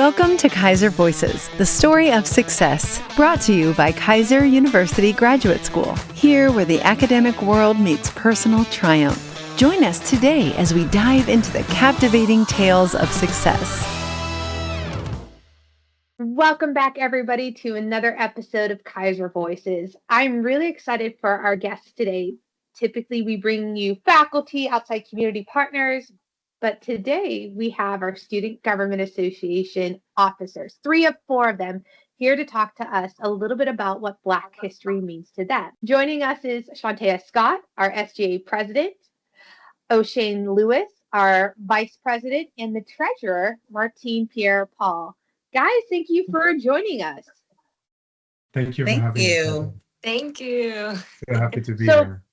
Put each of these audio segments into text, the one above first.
Welcome to Keiser Voices, the story of success, brought to you by Keiser University Graduate School, here where the academic world meets personal triumph. Join us today as we dive into the captivating tales of success. Welcome back, everybody, to another episode of Keiser Voices. I'm really excited for our guests today. Typically, we bring you faculty, outside community partners, but today we have our Student Government Association officers, 3 of 4 of them, here to talk to us a little bit about what Black history means to them. Joining us is Shanteya Scott, our SGA president, Oshane Lewis, our vice president, and the treasurer, Martine Pierre-Paul. Guys, thank you for joining us. Thank you for having us. Thank you. So happy to be here.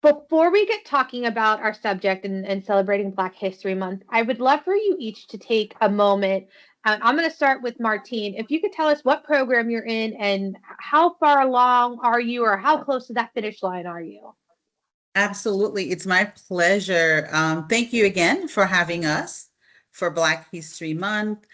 Before we get talking about our subject and celebrating Black History Month, I would love for you each to take a moment. I'm going to start with Martine. If you could tell us what program you're in and how far along are you, or how close to that finish line are you? Absolutely. It's my pleasure. Thank you again for having us for Black History Month.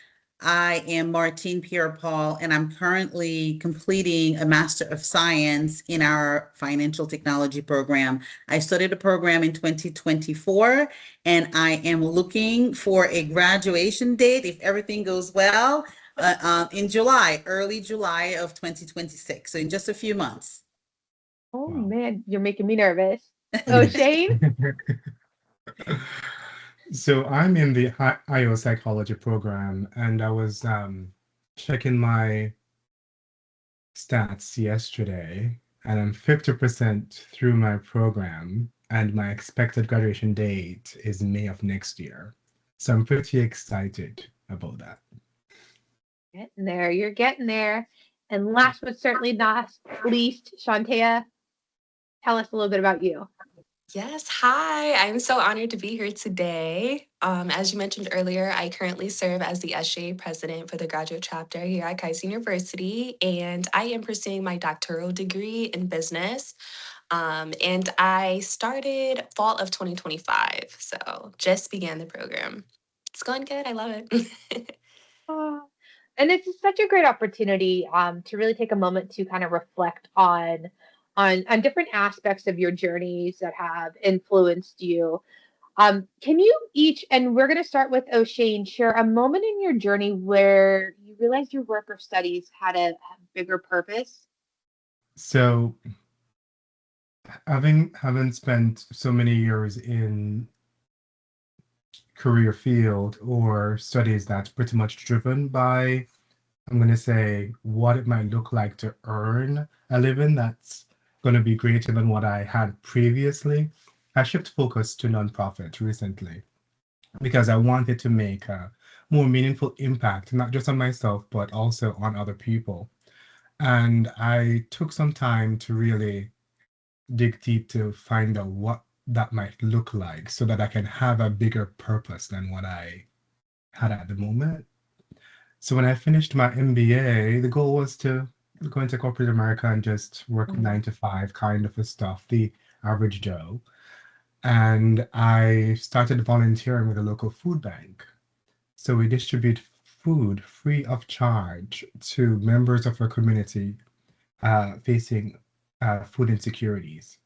I am Martine Pierre-Paul, and I'm currently completing a Master of Science in our financial technology program. I started the program in 2024, and I am looking for a graduation date, if everything goes well, in July, early July of 2026. So in just a few months. Oh, wow. Man, you're making me nervous. Oh, Shane? So I'm in the IO psychology program, and I was checking my stats yesterday, and I'm 50% through my program, and my expected graduation date is May of next year. So I'm pretty excited about that. Getting there, you're getting there. And last but certainly not least, Shanteya, tell us a little bit about you. Yes, hi. I'm so honored to be here today. As you mentioned earlier, I currently serve as the SGA president for the graduate chapter here at Keiser University, and I am pursuing my doctoral degree in business. And I started fall of 2025, so just began the program. It's going good. I love it. And this is such a great opportunity to really take a moment to kind of reflect on different aspects of your journeys that have influenced you. Can you each, and we're going to start with Oshane, share a moment in your journey where you realized your work or studies had a bigger purpose? So, having spent so many years in career field or studies that's pretty much driven by, I'm going to say, what it might look like to earn a living that's going to be greater than what I had previously, I shifted focus to nonprofit recently because I wanted to make a more meaningful impact, not just on myself, but also on other people. And I took some time to really dig deep to find out what that might look like so that I can have a bigger purpose than what I had at the moment. So when I finished my MBA, the goal was to go into corporate America and just work 9 to 5 kind of stuff, the average Joe. And I started volunteering with a local food bank. So we distribute food free of charge to members of our community facing food insecurities.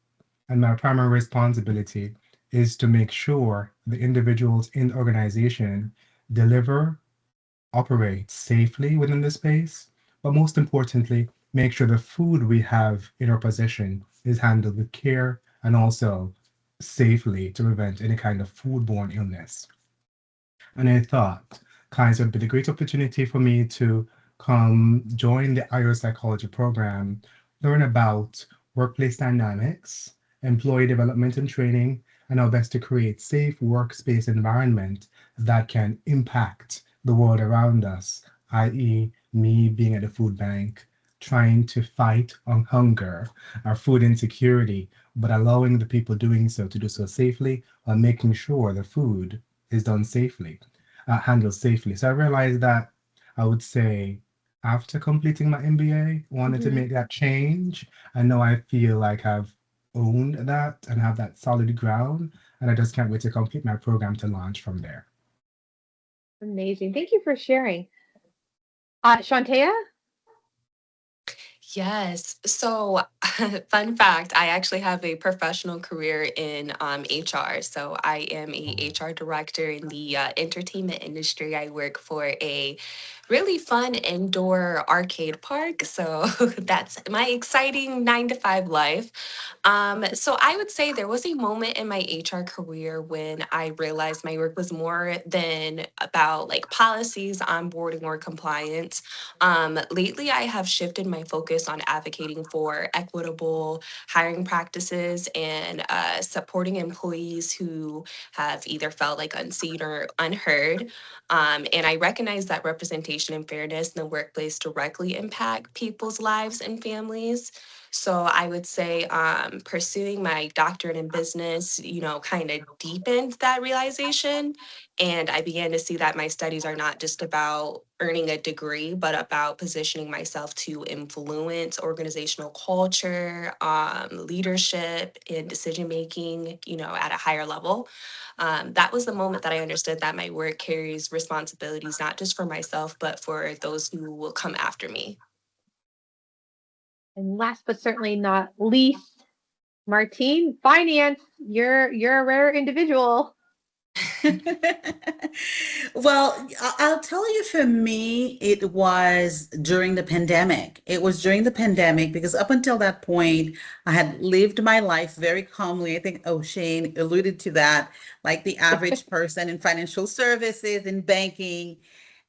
And my primary responsibility is to make sure the individuals in the organization operate safely within the space, but most importantly, make sure the food we have in our possession is handled with care and also safely to prevent any kind of foodborne illness. And I thought Keiser would be the great opportunity for me to come join the IO psychology program, learn about workplace dynamics, employee development and training, and how best to create safe workspace environment that can impact the world around us, i.e. me being at the food bank, trying to fight on hunger or food insecurity, but allowing the people doing so to do so safely while making sure the food is done safely, handled safely. So I realized that I would say after completing my MBA, wanted to make that change. And now I feel like I've owned that and have that solid ground. And I just can't wait to complete my program to launch from there. Amazing. Thank you for sharing. Shanteya? Yes. So, fun fact, I actually have a professional career in HR. So, I am a HR director in the entertainment industry. I work for a really fun indoor arcade park. So, that's my exciting 9 to 5 life. So, I would say there was a moment in my HR career when I realized my work was more than about like policies, onboarding, or compliance. Lately, I have shifted my focus on advocating for equitable hiring practices and supporting employees who have either felt like unseen or unheard. And I recognize that representation and fairness in the workplace directly impact people's lives and families. So I would say pursuing my doctorate in business, kind of deepened that realization. And I began to see that my studies are not just about earning a degree, but about positioning myself to influence organizational culture, leadership, and decision making, at a higher level. That was the moment that I understood that my work carries responsibilities, not just for myself, but for those who will come after me. And last but certainly not least, Martine, finance. You're a rare individual. Well, I'll tell you, for me, it was during the pandemic. It was during the pandemic because up until that point, I had lived my life very calmly. I think Oshane alluded to that, like the average person in financial services, in banking.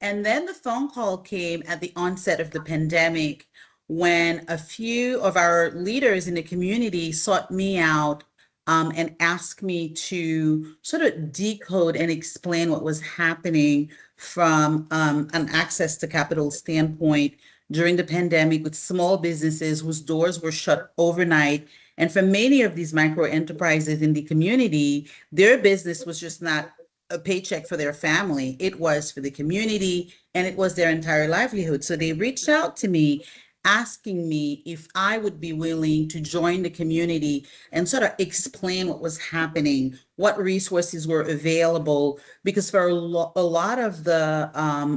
And then the phone call came at the onset of the pandemic when a few of our leaders in the community sought me out and asked me to sort of decode and explain what was happening from an access to capital standpoint during the pandemic with small businesses whose doors were shut overnight. And for many of these micro enterprises in the community, their business was just not a paycheck for their family. It was for the community and it was their entire livelihood. So they reached out to me asking me if I would be willing to join the community and sort of explain what was happening, what resources were available, because for a lot of the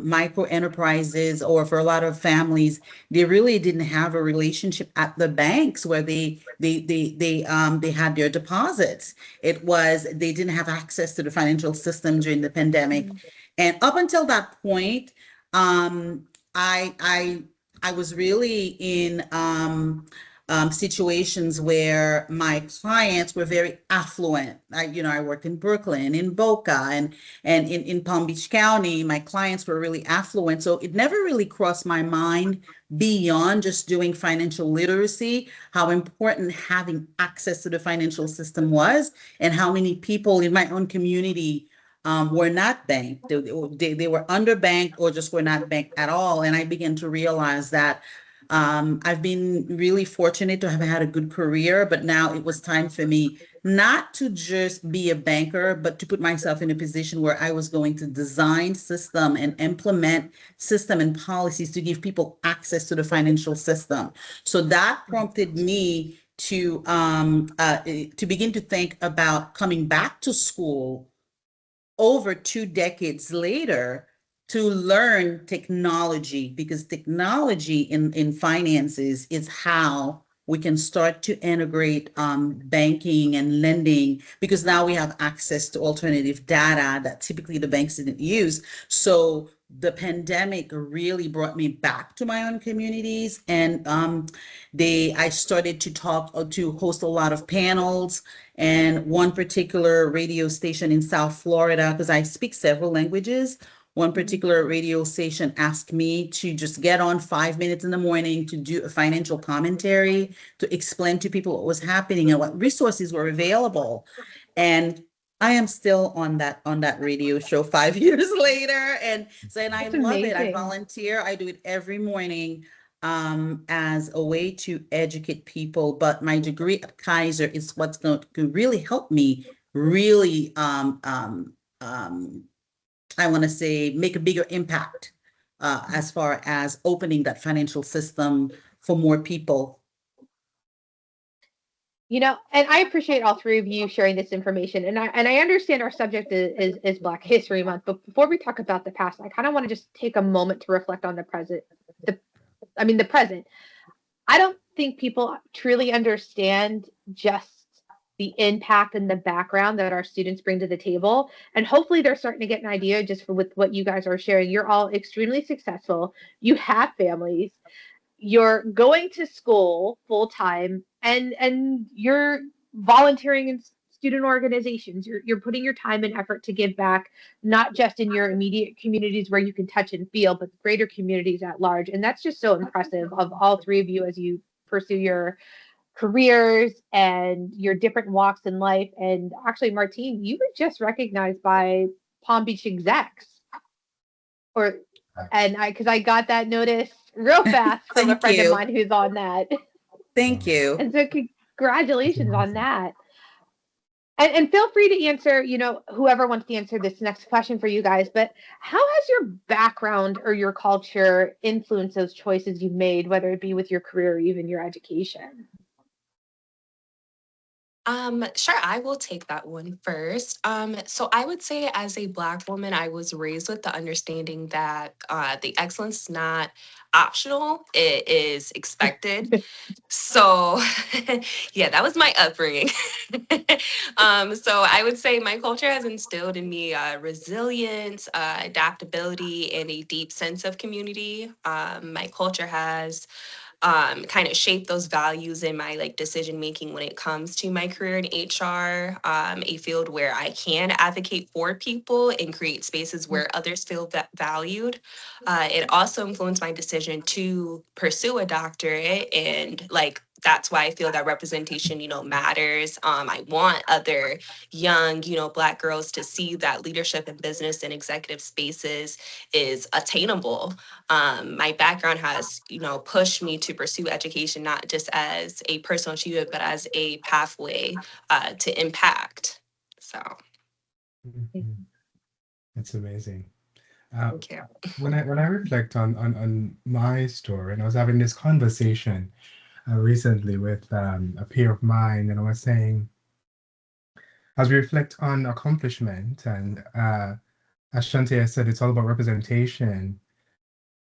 micro enterprises, or for a lot of families, they really didn't have a relationship at the banks where they had their deposits. It was, they didn't have access to the financial system during the pandemic. And up until that point, I was really in situations where my clients were very affluent. I worked in Brooklyn, in Boca, and in Palm Beach County. My clients were really affluent. So it never really crossed my mind beyond just doing financial literacy, how important having access to the financial system was, and how many people in my own community were not banked. They were underbanked or just were not banked at all. And I began to realize that I've been really fortunate to have had a good career, but now it was time for me not to just be a banker, but to put myself in a position where I was going to design system and implement system and policies to give people access to the financial system. So that prompted me to begin to think about coming back to school over 2 decades later to learn technology, because technology in finances is how we can start to integrate banking and lending, because now we have access to alternative data that typically the banks didn't use. So the pandemic really brought me back to my own communities, and I started to host a lot of panels. And one particular radio station in South Florida, because I speak several languages, one particular radio station asked me to just get on 5 minutes in the morning to do a financial commentary, to explain to people what was happening and what resources were available. And I am still on that radio show 5 years later. And I love it. I volunteer. I do it every morning as a way to educate people. But my degree at Keiser is what's going to really help me really, I want to say, make a bigger impact as far as opening that financial system for more people. And I appreciate all three of you sharing this information. And I understand our subject is Black History Month. But before we talk about the past, I kind of want to just take a moment to reflect on the present. The present. I don't think people truly understand just the impact and the background that our students bring to the table. And hopefully they're starting to get an idea just with what you guys are sharing. You're all extremely successful. You have families. You're going to school full time, and you're volunteering in student organizations. You're putting your time and effort to give back, not just in your immediate communities where you can touch and feel, but greater communities at large. And that's just so impressive of all three of you as you pursue your careers and your different walks in life. And actually, Martine, you were just recognized by Palm Beach execs, because I got that notice real fast from a friend of mine who's on that. Thank you. And so congratulations on that. And feel free to answer, whoever wants to answer this next question for you guys, but how has your background or your culture influenced those choices you've made, whether it be with your career or even your education? Sure, I will take that one first. So I would say as a Black woman, I was raised with the understanding that the excellence is not optional, it is expected. So yeah, that was my upbringing. So I would say my culture has instilled in me resilience, adaptability, and a deep sense of community. My culture has kind of shape those values in my decision making when it comes to my career in HR, a field where I can advocate for people and create spaces where others feel valued. It also influenced my decision to pursue a doctorate, and that's why I feel that representation, matters. I want other young, Black girls to see that leadership in business and executive spaces is attainable. My background has, pushed me to pursue education, not just as a personal achievement, but as a pathway to impact. So. That's amazing. Thank you. When I reflect on my story, and I was having this conversation recently with a peer of mine, and I was saying, as we reflect on accomplishment, and as Shanteya said, it's all about representation.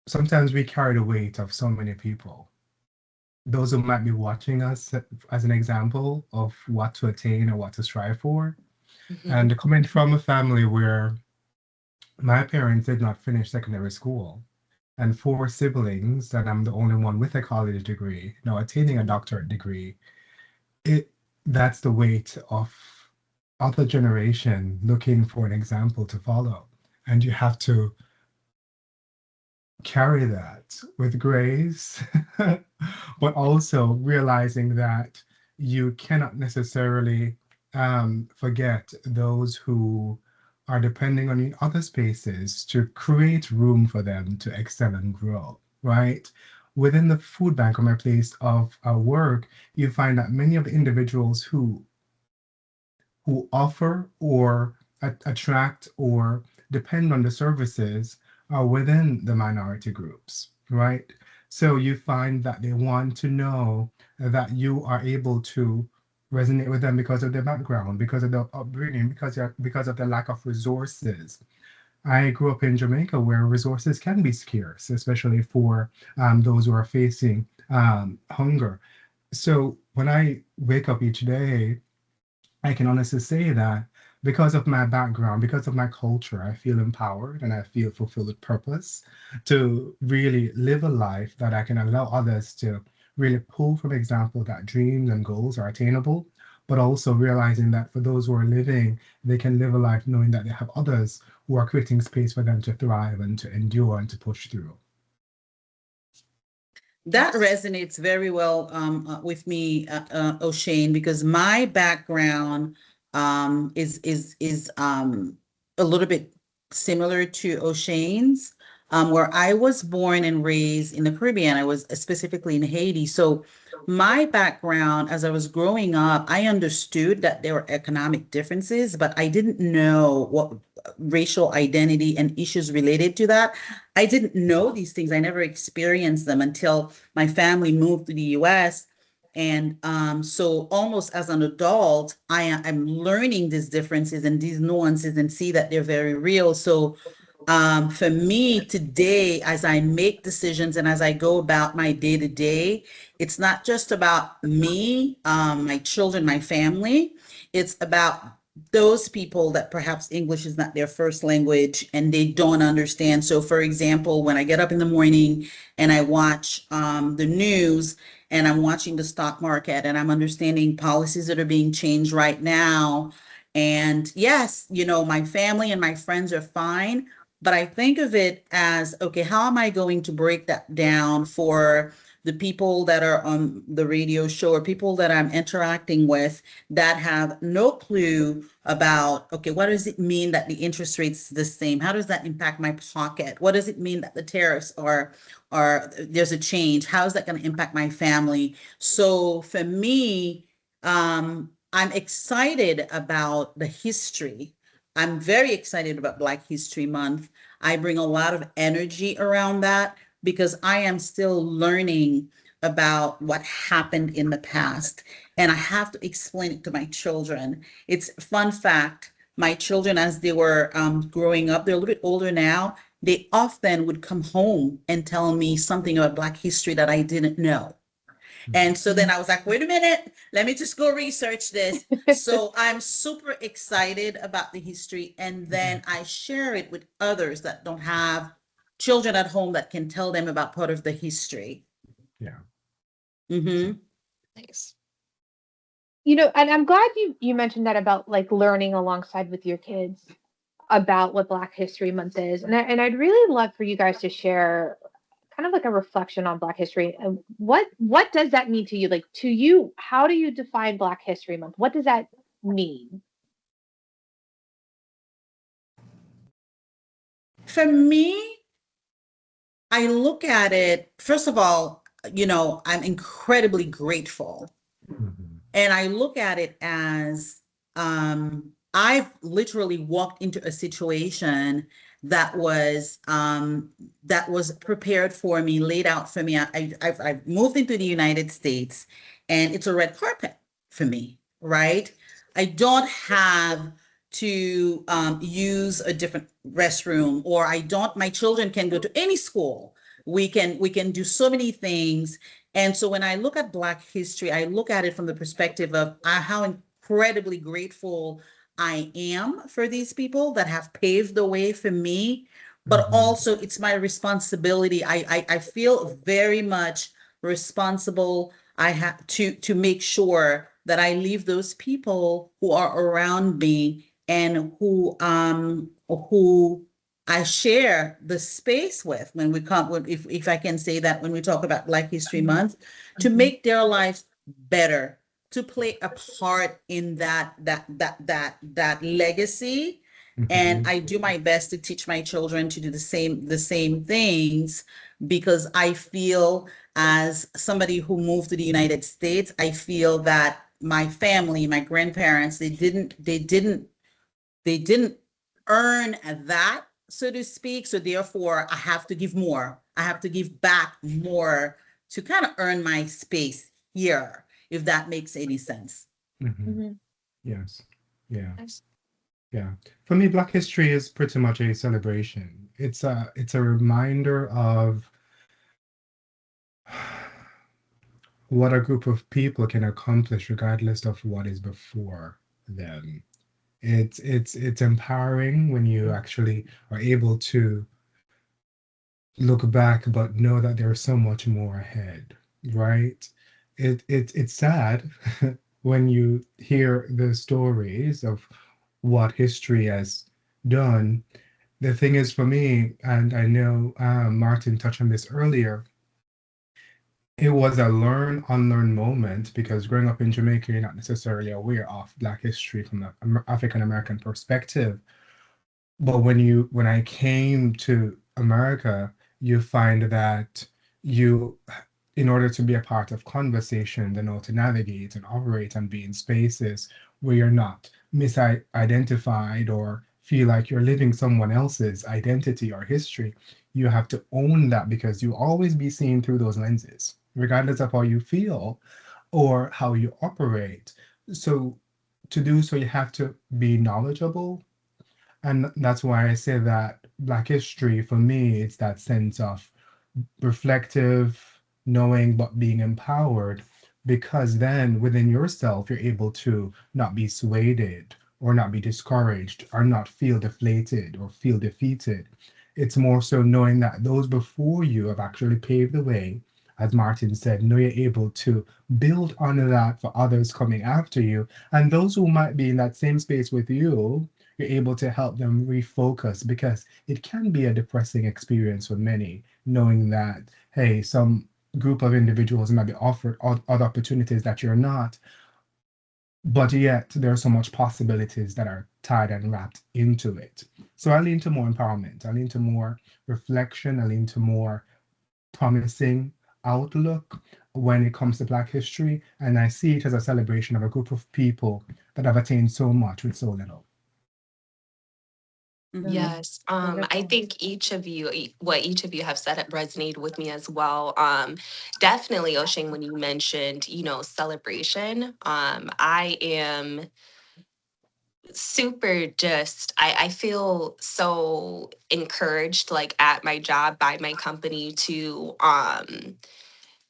Sometimes we carry the weight of so many people. Those who might be watching us as an example of what to attain or what to strive for. Mm-hmm. And coming from a family where my parents did not finish secondary school, and 4 siblings, and I'm the only one with a college degree, attaining a doctorate degree, that's the weight of other generation looking for an example to follow. And you have to carry that with grace, but also realizing that you cannot necessarily forget those who are depending on other spaces to create room for them to excel and grow, right? Within the food bank or my place of work, you find that many of the individuals who offer or attract or depend on the services are within the minority groups, right? So you find that they want to know that you are able to resonate with them because of their background, because of their upbringing, because of the lack of resources. I grew up in Jamaica where resources can be scarce, especially for those who are facing hunger. So when I wake up each day, I can honestly say that because of my background, because of my culture, I feel empowered and I feel fulfilled with purpose to really live a life that I can allow others to really pull from example that dreams and goals are attainable, but also realizing that for those who are living, they can live a life knowing that they have others who are creating space for them to thrive and to endure and to push through. That resonates very well with me, Oshane, because my background is a little bit similar to Oshane's, where I was born and raised in the Caribbean. I was specifically in Haiti. So my background, as I was growing up, I understood that there were economic differences, but I didn't know what racial identity and issues related to that. I didn't know these things. I never experienced them until my family moved to the US. And so almost as an adult, I'm learning these differences and these nuances and see that they're very real. So for me today, as I make decisions and as I go about my day to day, it's not just about me, my children, my family. It's about those people that perhaps English is not their first language and they don't understand. So, for example, when I get up in the morning and I watch the news and I'm watching the stock market and I'm understanding policies that are being changed right now. And yes, you know, my family and my friends are fine, but I think of it as, okay, how am I going to break that down for the people that are on the radio show or people that I'm interacting with that have no clue about, okay, what does it mean that the interest rate's the same? How does that impact my pocket? What does it mean that the tariffs are there's a change? How is that going to impact my family? So for me, I'm excited about the history. I'm very excited about Black History Month. I bring a lot of energy around that because I am still learning about what happened in the past. And I have to explain it to my children. It's a fun fact. My children, as they were growing up, they're a little bit older now, they often would come home and tell me something about Black history that I didn't know. And so then I was like, wait a minute, let me just go research this. So I'm super excited about the history. And then I share it with others that don't have children at home that can tell them about part of the history. Yeah. Mm-hmm. Nice. You know, and I'm glad you mentioned that about like learning alongside with your kids about what Black History Month is. And I'd really love for you guys to share kind of like a reflection on Black history. And what does that mean to you? Like to you, how do you define Black History Month? What does that mean? For me, I look at it, first of all, you know, I'm incredibly grateful. And I look at it as I've literally walked into a situation that was prepared for me, laid out for me. I've moved into the United States, and it's a red carpet for me, right? I don't have to use a different restroom, or my children can go to any school. We can do so many things. And so when I look at Black history, I look at it from the perspective of how incredibly grateful I am for these people that have paved the way for me, but also it's my responsibility. I feel very much responsible. I have to make sure that I leave those people who are around me and who I share the space with when we come, if I can say that, when we talk about Black History Month, to make their lives better, to play a part in that legacy. And I do my best to teach my children to do the same things, because I feel, as somebody who moved to the United States, I feel that my family, my grandparents, they didn't earn that, so to speak. So therefore, I have to give more. I have to give back more to kind of earn my space here, if that makes any sense. Yes. Yeah. Nice. Yeah. For me, Black history is pretty much a celebration. It's a reminder of what a group of people can accomplish regardless of what is before them. It's empowering when you actually are able to look back but know that there's so much more ahead, right? It's sad when you hear the stories of what history has done. The thing is, for me, and I know Martin touched on this earlier, it was a unlearn moment, because growing up in Jamaica, you're not necessarily aware of Black history from an African American perspective. But when I came to America, you find that in order to be a part of conversation, and how to navigate and operate and be in spaces where you're not misidentified or feel like you're living someone else's identity or history, you have to own that, because you'll always be seen through those lenses, regardless of how you feel. or how you operate. So to do so, you have to be knowledgeable. And that's why I say that Black history, for me, it's that sense of reflective, knowing, but being empowered, because then within yourself, you're able to not be swayed or not be discouraged or not feel deflated or feel defeated. It's more so knowing that those before you have actually paved the way. As Martin said, know you're able to build on that for others coming after you. And those who might be in that same space with you, you're able to help them refocus, because it can be a depressing experience for many, knowing that, hey, some group of individuals might be offered other opportunities that you're not, but yet there are so much possibilities that are tied and wrapped into it. So I lean to more empowerment. I lean to more reflection. I lean to more promising outlook when it comes to Black history. And I see it as a celebration of a group of people that have attained so much with so little. Yes. I Wonderful. think what each of you have said resonated with me as well. Definitely, Oshane, when you mentioned, celebration, I am super I feel so encouraged, like at my job by my company to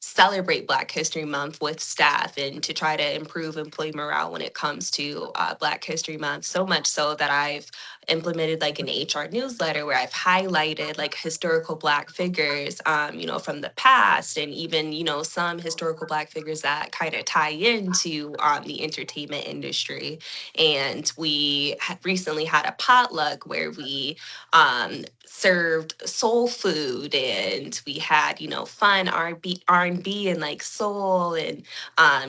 celebrate Black History Month with staff and to try to improve employee morale when it comes to Black History Month. So much so that I've implemented like an HR newsletter where I've highlighted like historical Black figures, from the past, and even, some historical Black figures that kind of tie into the entertainment industry. And we recently had a potluck where we served soul food, and we had fun R&B and like soul and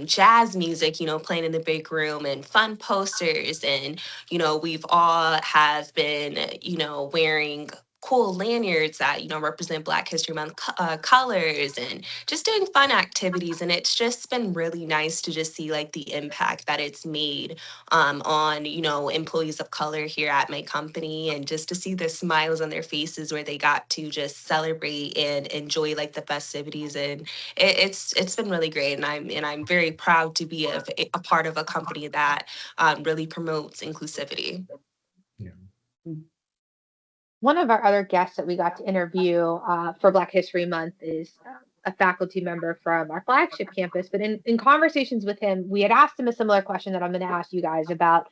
jazz music playing in the big room, and fun posters. And we've all have been wearing cool lanyards that represent Black History Month colors, and just doing fun activities. And it's just been really nice to just see like the impact that it's made on employees of color here at my company, and just to see the smiles on their faces where they got to just celebrate and enjoy like the festivities. And it's been really great, and I'm very proud to be a part of a company that really promotes inclusivity. Yeah. One of our other guests that we got to interview for Black History Month is a faculty member from our flagship campus. But in conversations with him, we had asked him a similar question that I'm going to ask you guys about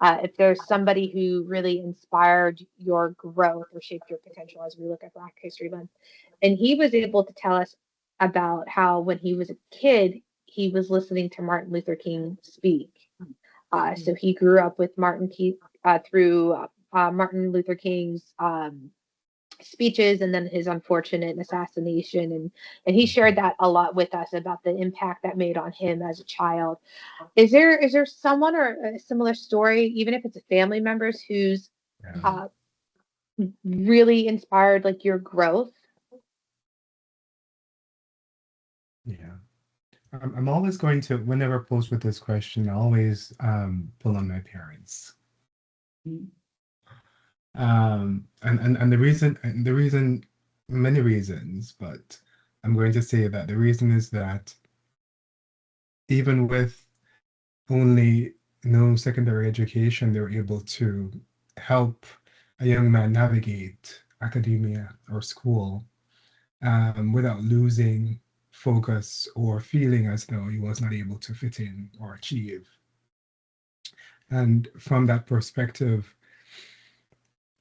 if there's somebody who really inspired your growth or shaped your potential as we look at Black History Month. And he was able to tell us about how when he was a kid, he was listening to Martin Luther King speak. So he grew up with through Martin Luther King's speeches, and then his unfortunate assassination, and he shared that a lot with us about the impact that made on him as a child. Is there someone or a similar story, even if it's a family members, who's really inspired like your growth? Yeah. I'm always going to, whenever posed with this question, I always pull on my parents. And the reason, many reasons, but I'm going to say that the reason is that even with only no secondary education, they were able to help a young man navigate academia or school without losing focus or feeling as though he was not able to fit in or achieve. And from that perspective,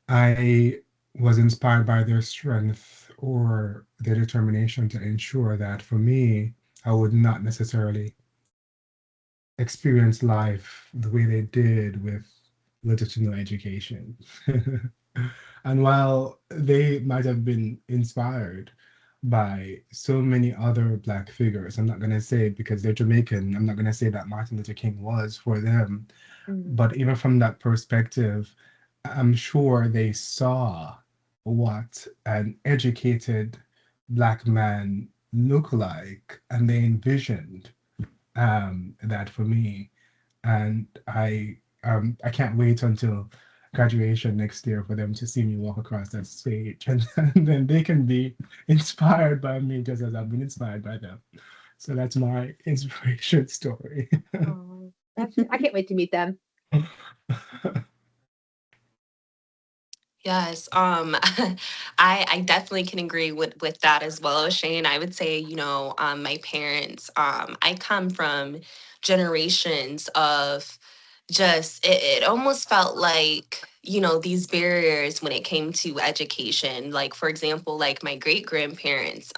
I was inspired by their strength or their determination to ensure that for me, I would not necessarily experience life the way they did with little to no education. And while they might have been inspired by so many other Black figures, I'm not going to say, because they're Jamaican, I'm not going to say that Martin Luther King was for them. But even from that perspective, I'm sure they saw what an educated Black man looked like, and they envisioned that for me. And I can't wait until graduation next year for them to see me walk across that stage, and then they can be inspired by me just as I've been inspired by them. So that's my inspiration story. Oh, I can't wait to meet them. Yes, I definitely can agree with that as well, Shane. I would say, my parents, I come from generations of just it almost felt like, these barriers when it came to education. Like, for example, like my great grandparents,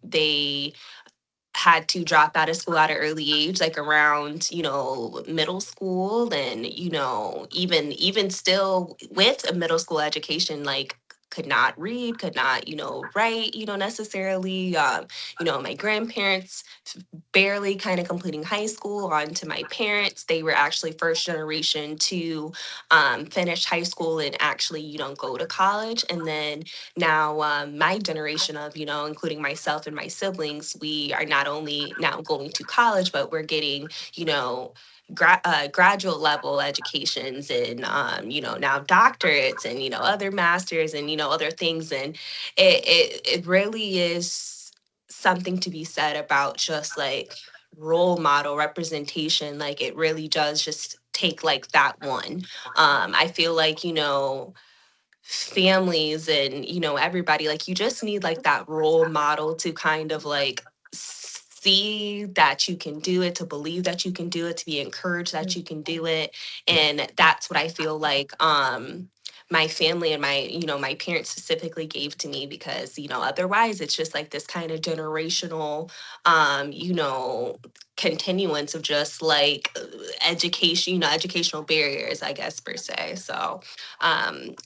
they had to drop out of school at an early age, like around, middle school. And, even still with a middle school education, like could not read, could not, write, necessarily. My grandparents barely kind of completing high school. On to my parents, they were actually first generation to finish high school and actually, go to college. And then now, my generation of, including myself and my siblings, we are not only now going to college, but we're getting, graduate level educations and, now doctorates and, other masters and, other things. And it really is something to be said about just like role model representation. Like it really does just take like that one. I feel like, families and everybody, like you just need like that role model to kind of like see that you can do it, to believe that you can do it, to be encouraged that you can do it. And that's what I feel like my family and my parents specifically gave to me, because otherwise it's just like this kind of generational continuance of just like education, educational barriers, I guess, per se. So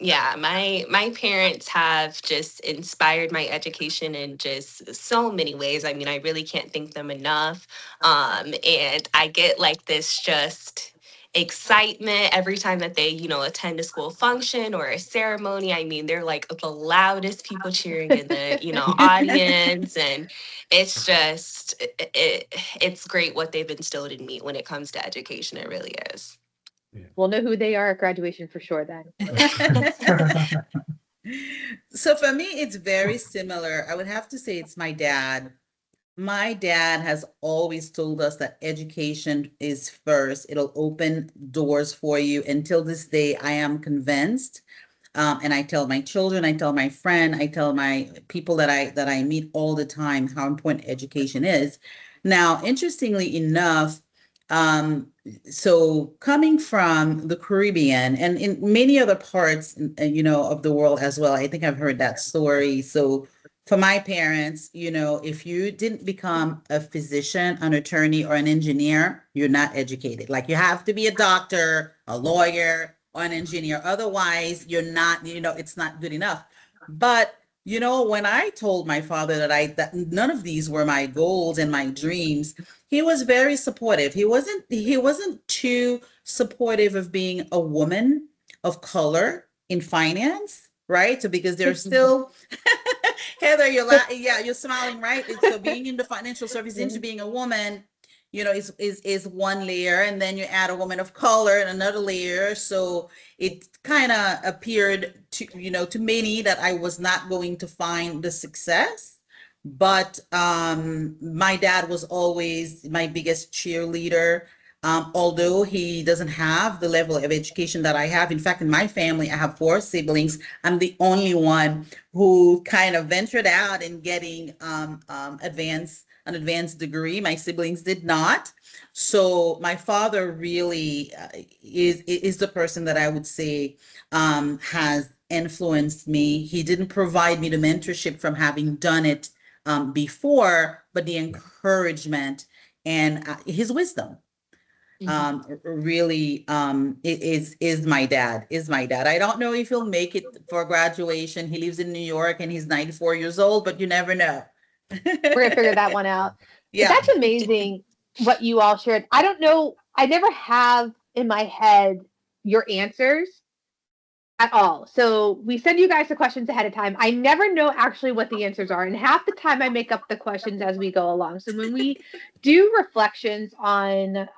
yeah, my parents have just inspired my education in just so many ways. I mean, I really can't thank them enough. And I get like this just excitement every time that they, attend a school function or a ceremony. I mean, they're like the loudest people cheering in the, audience. And it's just, it's great what they've instilled in me when it comes to education. It really is. We'll know who they are at graduation for sure then. So for me, it's very similar. I would have to say it's my dad. My dad has always told us that education is first. It'll open doors for you. Until this day, I am convinced. And I tell my children, I tell my friend, I tell my people that I meet all the time how important education is. Now, interestingly enough, so coming from the Caribbean and in many other parts, of the world as well, I think I've heard that story. So for my parents, if you didn't become a physician, an attorney, or an engineer, you're not educated. Like you have to be a doctor, a lawyer, or an engineer. Otherwise, you're not, it's not good enough. But when I told my father that none of these were my goals and my dreams, he was very supportive. He wasn't too supportive of being a woman of color in finance, right? So because there's still Heather, you're smiling, right? So being in the financial service into being a woman, is one layer, and then you add a woman of color and another layer. So it kind of appeared to many that I was not going to find the success. But my dad was always my biggest cheerleader. Although he doesn't have the level of education that I have. In fact, in my family, I have 4 siblings. I'm the only one who kind of ventured out in getting an advanced degree. My siblings did not. So my father really is the person that I would say has influenced me. He didn't provide me the mentorship from having done it before, but the encouragement and his wisdom. Really is my dad. I don't know if he'll make it for graduation. He lives in New York and he's 94 years old, but you never know. We're gonna figure that one out. Yeah. But that's amazing what you all shared. I don't know, I never have in my head your answers at all. So we send you guys the questions ahead of time. I never know actually what the answers are. And half the time I make up the questions as we go along. So when we do reflections on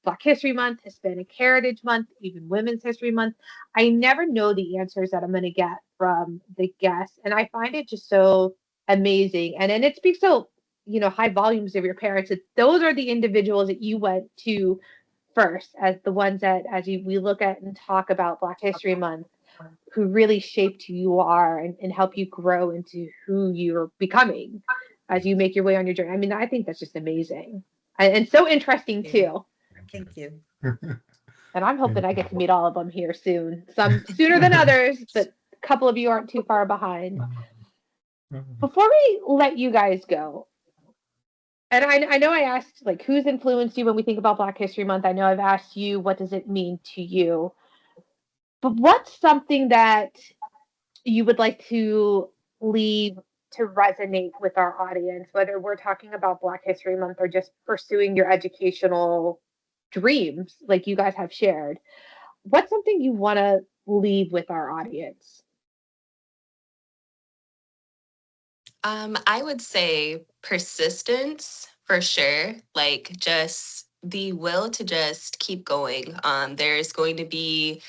Black History Month, Hispanic Heritage Month, even Women's History Month, I never know the answers that I'm going to get from the guests. And I find it just so amazing. And then it speaks so, high volumes of your parents, those are the individuals that you went to first as the ones that, we look at and talk about Black History Month, who really shaped who you are and help you grow into who you're becoming as you make your way on your journey. I mean, I think that's just amazing and so interesting too. Thank you. And I'm hoping I get to meet all of them here soon. Some sooner than others, but a couple of you aren't too far behind. Before we let you guys go, and I know I asked, like, who's influenced you when we think about Black History Month? I know I've asked you, what does it mean to you? But what's something that you would like to leave to resonate with our audience, whether we're talking about Black History Month or just pursuing your educational dreams like you guys have shared? What's something you want to leave with our audience? I would say persistence for sure, like just the will to just keep going. There's going to be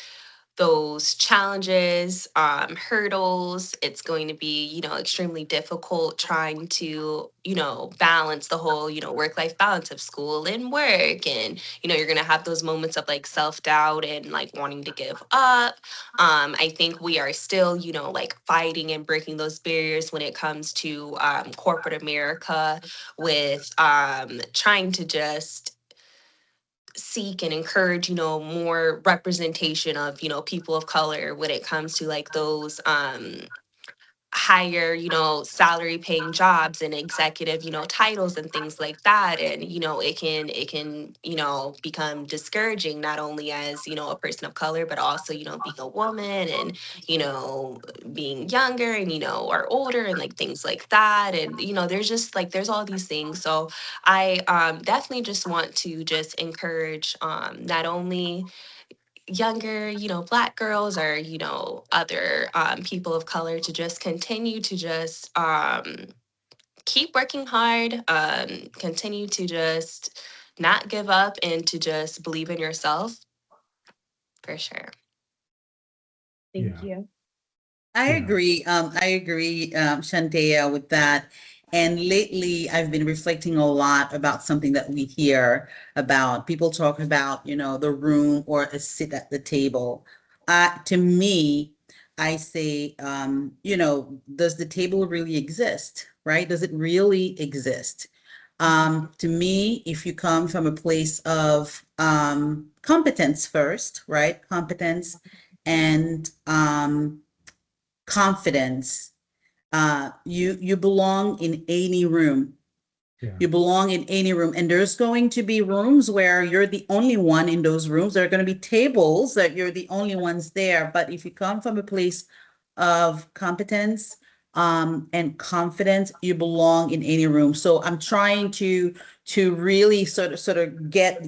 those challenges, hurdles. It's going to be, extremely difficult trying to, balance the whole, work-life balance of school and work. And, you're going to have those moments of like self-doubt and like wanting to give up. I think we are still, like fighting and breaking those barriers when it comes to corporate America with trying to just seek and encourage, more representation of, people of color when it comes to like those higher, salary paying jobs and executive, titles and things like that. And, it can, become discouraging, not only as, a person of color, but also, being a woman and, being younger and, or older and like things like that. And, there's just like, there's all these things. So I definitely just want to just encourage not only younger, Black girls or, other people of color to just continue to just keep working hard, continue to just not give up and to just believe in yourself for sure. Thank you. I agree. I agree, Shanteya, with that. And lately, I've been reflecting a lot about something that we hear about. People talk about, the room or a sit at the table. To me, I say, does the table really exist, right? Does it really exist? To me, if you come from a place of competence first, right? Competence and confidence. You belong in any room. Yeah. You belong in any room, and there's going to be rooms where you're the only one in those rooms. There are going to be tables that you're the only ones there. But if you come from a place of competence and confidence, you belong in any room. So I'm trying to really sort of get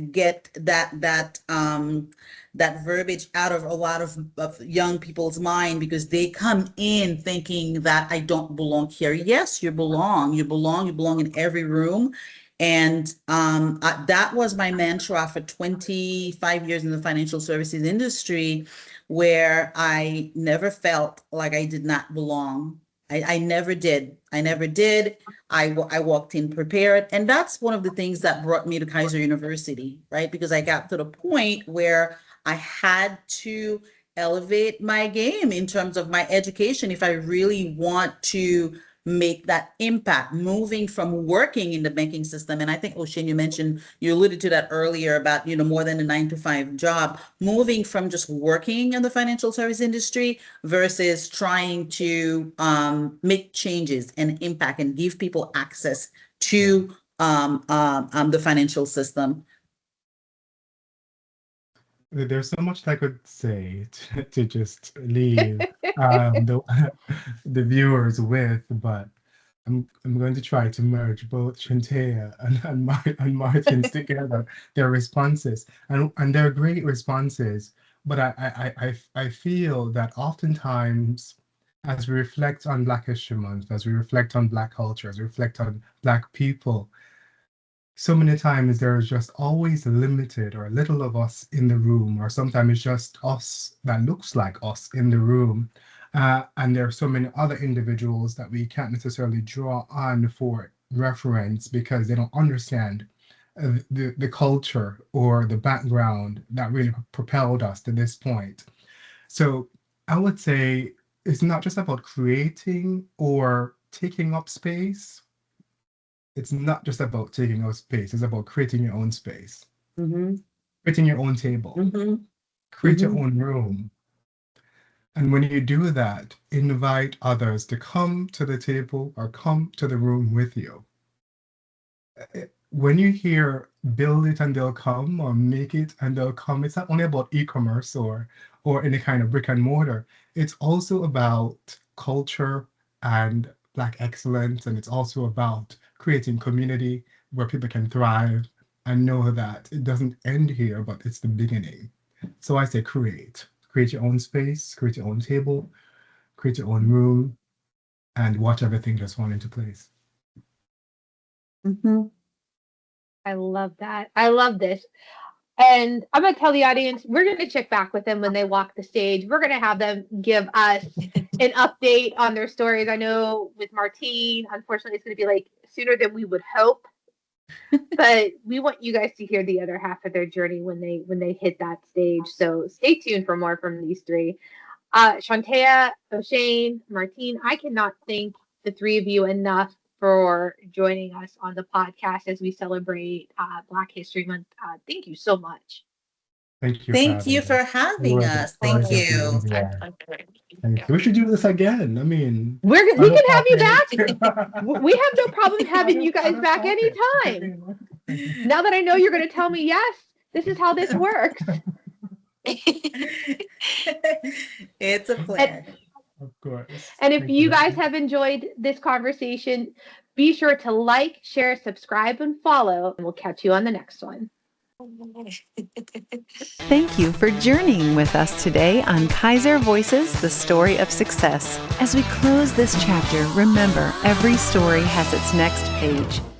that verbiage out of a lot of young people's mind, because they come in thinking that I don't belong here. Yes, you belong in every room. And that was my mantra for 25 years in the financial services industry, where I never felt like I did not belong. I never did. I walked in prepared. And that's one of the things that brought me to Keiser University, right? Because I got to the point where I had to elevate my game in terms of my education if I really want to make that impact, moving from working in the banking system. And I think, Oshane, you alluded to that earlier about, more than a 9-to-5 job, moving from just working in the financial service industry versus trying to make changes and impact and give people access to the financial system. There's so much I could say to just leave the viewers with, but I'm going to try to merge both Shanteya and Martin's together, their responses, and they're great responses. But I feel that oftentimes, as we reflect on Black History Month, as we reflect on Black culture, as we reflect on Black people, so many times there's just always limited or little of us in the room, or sometimes it's just us that looks like us in the room. And there are so many other individuals that we can't necessarily draw on for reference because they don't understand the culture or the background that really propelled us to this point. So I would say it's not just about creating or taking up space. It's not just about taking up space. It's about creating your own space, Mm-hmm. creating your own table, Mm-hmm. create your own room. And when you do that, invite others to come to the table or come to the room with you. When you hear build it and they'll come or make it and they'll come, it's not only about e-commerce or any kind of brick and mortar. It's also about culture and Black excellence. And it's also about creating community where people can thrive and know that it doesn't end here, but it's the beginning. So I say create your own space, create your own table, create your own room, and watch everything just fall into place. Mm-hmm. I love that. I love this. And I'm going to tell the audience, we're going to check back with them when they walk the stage. We're going to have them give us an update on their stories. I know with Martine, unfortunately, it's going to be like sooner than we would hope. But we want you guys to hear the other half of their journey when they hit that stage. So stay tuned for more from these three. Shanteya, Oshane, Martine, I cannot thank the three of you enough for joining us on the podcast as we celebrate Black History Month. Thank you so much. Thank you. Thank you for having us. Thank you. Thank you. We should do this again. I mean, We can have you back. We have no problem having you guys back anytime. Now that I know you're going to tell me yes, this is how this works. It's a pleasure. Of course. And if you guys have enjoyed this conversation, be sure to like, share, subscribe, and follow. And we'll catch you on the next one. Thank you for journeying with us today on Keiser Voices, the story of success. As we close this chapter, remember every story has its next page.